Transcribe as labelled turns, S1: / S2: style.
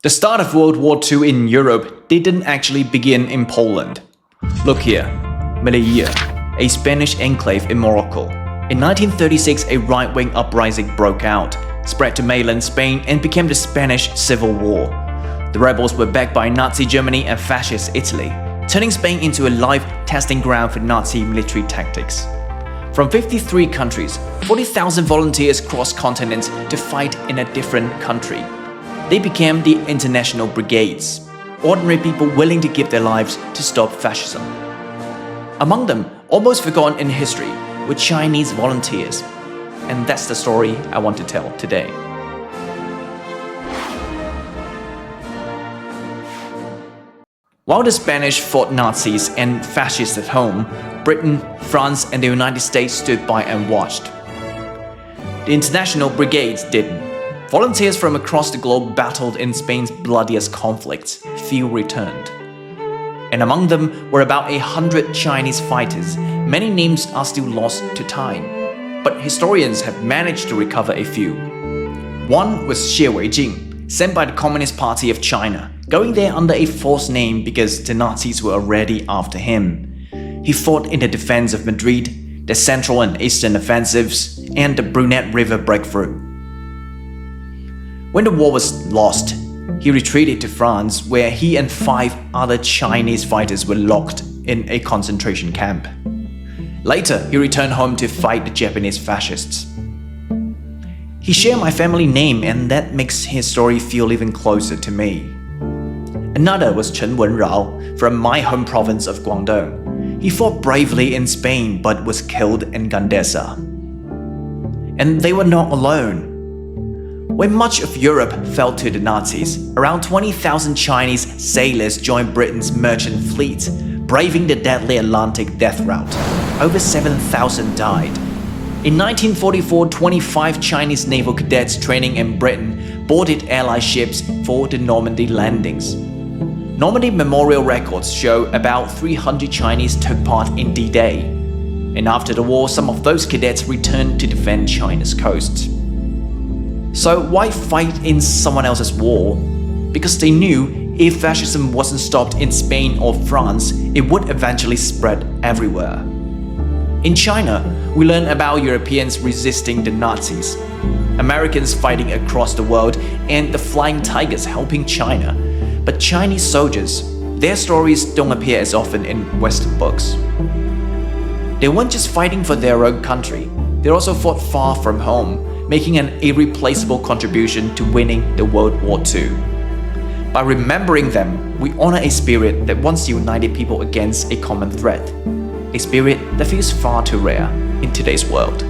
S1: The start of World War II in Europe didn't actually begin in Poland. Look here, Melilla, a Spanish enclave in Morocco. In 1936, a right-wing uprising broke out, spread to mainland Spain, and became the Spanish Civil War. The rebels were backed by Nazi Germany and Fascist Italy, turning Spain into a live testing ground for Nazi military tactics. From 53 countries, 40,000 volunteers crossed continents to fight in a different country. They became the International Brigades, ordinary people willing to give their lives to stop fascism. Among them, almost forgotten in history, were Chinese volunteers. And that's the story I want to tell today. While the Spanish fought Nazis and fascists at home, Britain, France, and the United States stood by and watched. The International Brigades didn't. Volunteers from across the globe battled in Spain's bloodiest conflicts. Few returned. And among them were about 100 Chinese fighters. Many names are still lost to time, but historians have managed to recover a few. One was Xie Weijing, sent by the Communist Party of China, going there under a false name because the Nazis were already after him. He fought in the defense of Madrid, the Central and Eastern offensives, and the Brunette River breakthrough. When the war was lost, he retreated to France, where he and 5 other Chinese fighters were locked in a concentration camp. Later, he returned home to fight the Japanese fascists. He shared my family name, and that makes his story feel even closer to me. Another was Chen Wenrao from my home province of Guangdong. He fought bravely in Spain but was killed in Gandesa. And they were not alone. When much of Europe fell to the Nazis, around 20,000 Chinese sailors joined Britain's merchant fleet, braving the deadly Atlantic death route. Over 7,000 died. In 1944, 25 Chinese naval cadets training in Britain boarded Allied ships for the Normandy landings. Normandy memorial records show about 300 Chinese took part in D-Day. And after the war, some of those cadets returned to defend China's coast. So why fight in someone else's war? Because they knew if fascism wasn't stopped in Spain or France, it would eventually spread everywhere. In China, we learn about Europeans resisting the Nazis, Americans fighting across the world, and the Flying Tigers helping China. But Chinese soldiers, their stories don't appear as often in Western books. They weren't just fighting for their own country, they also fought far from home, making an irreplaceable contribution to winning the World War II. By remembering them, we honor a spirit that once united people against a common threat, a spirit that feels far too rare in today's world.